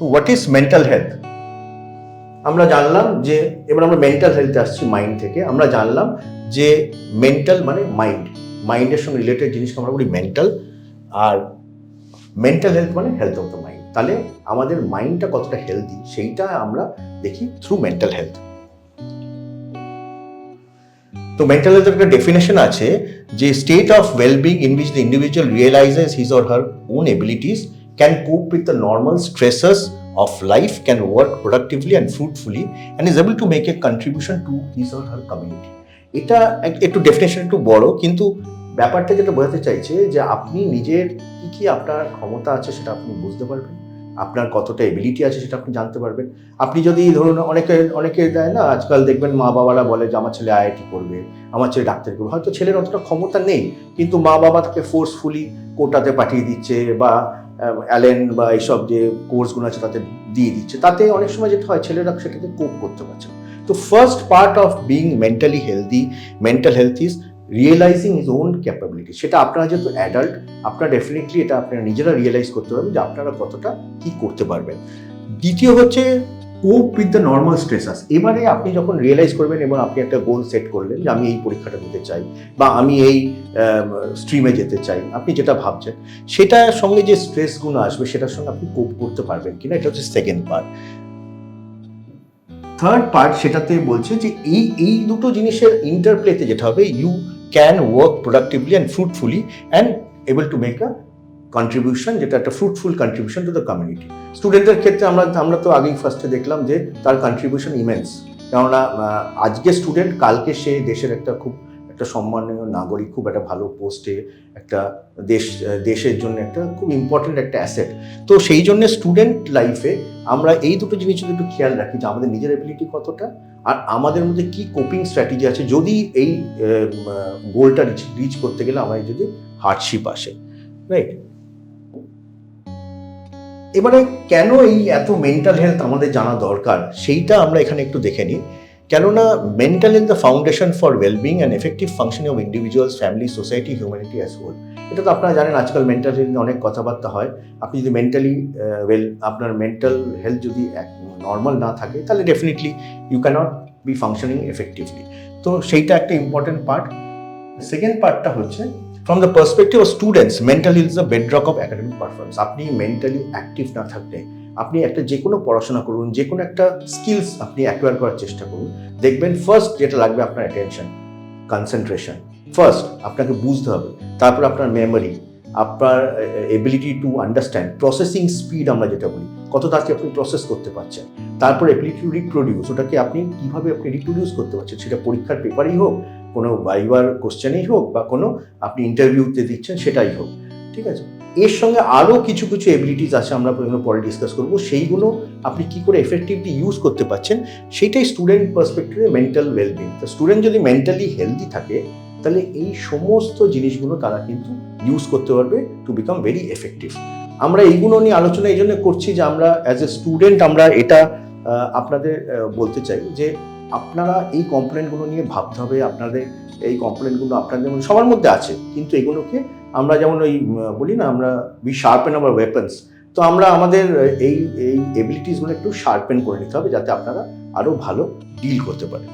What is mental health? আমরা জানলাম যে, এবার আমরা মেন্টাল হেলথে আসছি মাইন্ড থেকে। আমরা জানলাম যে মেন্টাল মানে মাইন্ড, মাইন্ডের সঙ্গে রিলেটেড জিনিসকে আমরা বলি মেন্টাল, আর মেন্টাল হেলথ মানে হেলথ অফ দ্য মাইন্ড। তাহলে আমাদের মাইন্ডটা কতটা হেলদি সেইটা আমরা দেখি থ্রু মেন্টাল হেলথ। তো মেন্টাল হেলথের একটা ডেফিনেশন আছে যে state of wellbeing in which the individual realises his or her own abilities, can cope with the normal stresses of life, can work productively and fruitfully, and is able to make a contribution to his or her community. এটা একটু definition একটু বড়, কিন্তু ব্যাপারটা যেটা বোঝাতে চাইছে যে আপনি নিজের কি আপনার ক্ষমতা আছে সেটা আপনি বুঝতে পারবেন, আপনার কতটা এবিলিটি আছে সেটা আপনি জানতে পারবেন। আপনি যদি ধরুন অনেকে দেয় না, আজকাল দেখবেন মা বাবারা বলে যে আমার ছেলে আইআইটি করবে, আমার ছেলে ডাক্তারি করবে। হয়তো ছেলের অতটা ক্ষমতা নেই, কিন্তু মা বাবা তাকে ফোর্সফুলি কোটাতে পাঠিয়ে দিচ্ছে বা অ্যালেন বা এইসব যে কোর্সগুলো আছে তাতে দিয়ে দিচ্ছে। তাতে অনেক সময় যেটা হয়, ছেলেরা সেটাকে কোপ করতে পারছে। তো first part of being mentally healthy, mental health is realising his own capability. সেটা আপনারা যেহেতু অ্যাডাল্ট, আপনারা ডেফিনেটলি এটা আপনারা নিজেরা রিয়েলাইজ করতে পারবেন যে আপনারা কতটা কি করতে পারবেন। দ্বিতীয় হচ্ছে কোপ উইথ দ্য নর্মাল স্ট্রেসাস। এবারে আপনি যখন রিয়েলাইজ করবেন এবং আপনি একটা গোল সেট করলেন যে আমি এই পরীক্ষাটা দিতে চাই বা আমি এই স্ট্রিমে যেতে চাই, আপনি যেটা ভাবছেন সেটার সঙ্গে যে স্ট্রেসগুলো আসবে সেটার সঙ্গে আপনি কোপ করতে পারবেন কিনা, এটা হচ্ছে সেকেন্ড পার্ট। থার্ড পার্ট সেটাতে বলছে যে এই দুটো জিনিসের ইন্টারপ্লেতে যেটা হবে, you can work productively and fruitfully and able to make a contribution, যেটা একটা fruitful contribution to the community. স্টুডেন্টের ক্ষেত্রে আমরা তো আগেই ফার্স্টে দেখলাম যে তার কন্ট্রিবিউশন ইমেন্স, কেননা আজকে স্টুডেন্ট, কালকে সে দেশের একটা সম্মানীয় নাগরিক, খুব একটা ভালো পোস্টে, একটা দেশের জন্য একটা খুব ইম্পর্টেন্ট একটা অ্যাসেট। তো সেই জন্য স্টুডেন্ট লাইফে আমরা এই দুটো জিনিস যদি একটু খেয়াল রাখি যে আমাদের নিজের এবিলিটি কতটা আর আমাদের মধ্যে কি কোপিং স্ট্র্যাটেজি আছে, যদি এই গোলটা রিচ করতে গেলে আমাদের যদি হার্ডশিপ আসে, রাইট? এবারে কেন এই এত মেন্টাল হেলথ আমাদের জানা দরকার সেইটা আমরা এখানে একটু দেখে নিই। কেননা mental health the foundation for wellbeing and effective functioning of individuals, family, society, humanity as whole. এটা তো আপনারা জানেন, আজকাল মেন্টাল হেলথ নিয়ে অনেক কথাবার্তা হয়। আপনি যদি আপনার মেন্টাল হেলথ যদি নর্মাল না থাকে তাহলে definitely you can't be functioning effectively. তো সেইটা একটা ইম্পর্টেন্ট পার্ট। সেকেন্ড পার্টটা হচ্ছে from the perspective of students, mental health is the bedrock of academic performance. আপনি মেন্টালি অ্যাক্টিভ না থাকলে আপনি একটা যে কোনো পড়াশোনা করুন, যে কোনো একটা স্কিলস আপনি অ্যাকোয়ার করার চেষ্টা করুন, দেখবেন ফার্স্ট যেটা লাগবে আপনার অ্যাটেনশন, কনসেন্ট্রেশন। ফার্স্ট আপনাকে বুঝতে হবে, তারপর আপনার মেমোরি, আপনার ability to understand, processing speed আমরা যেটা বলি, কত তাড়াতাড়ি আপনি প্রসেস করতে পারছেন। তারপর এবিলিটি টু রিপ্রোডিউস, ওটাকে আপনি কীভাবে আপনি রিপ্রোডিউস করতে পারছেন, সেটা পরীক্ষার পেপারই হোক, কোনো ভাইবার কোশ্চেনেই হোক, বা কোনো আপনি ইন্টারভিউতে দিচ্ছেন সেটাই হোক, ঠিক আছে? এর সঙ্গে আরও কিছু এবিলিটিস আছে, আমরা পরে ডিসকাস করবো। সেইগুলো আপনি কী করে এফেক্টিভলি ইউজ করতে পারছেন, সেইটাই স্টুডেন্ট পার্সপেক্টিভে মেন্টাল ওয়েলবিং। তো স্টুডেন্ট যদি মেন্টালি হেলদি থাকে তাহলে এই সমস্ত জিনিসগুলো তারা কিন্তু ইউজ করতে পারবে টু বিকাম ভেরি এফেক্টিভ। আমরা এইগুলো নিয়ে আলোচনা এই জন্য করছি যে আমরা অ্যাজ এ স্টুডেন্ট আমরা এটা আপনাদের বলতে চাই যে আপনারা এই কম্পোনেন্টগুলো নিয়ে ভাবতে হবে। আপনাদের এই কম্পোনেন্টগুলো আপনাদের সবার মধ্যে আছে, কিন্তু এগুলোকে আমরা যেমন ওই বলি না, আমরা উই শার্পেন আওয়ার ওয়েপন্স। তো আমরা আমাদের এই এবিলিটিসগুলো একটু শার্পেন করে নিতে হবে যাতে আপনারা আরও ভালো ডিল করতে পারেন।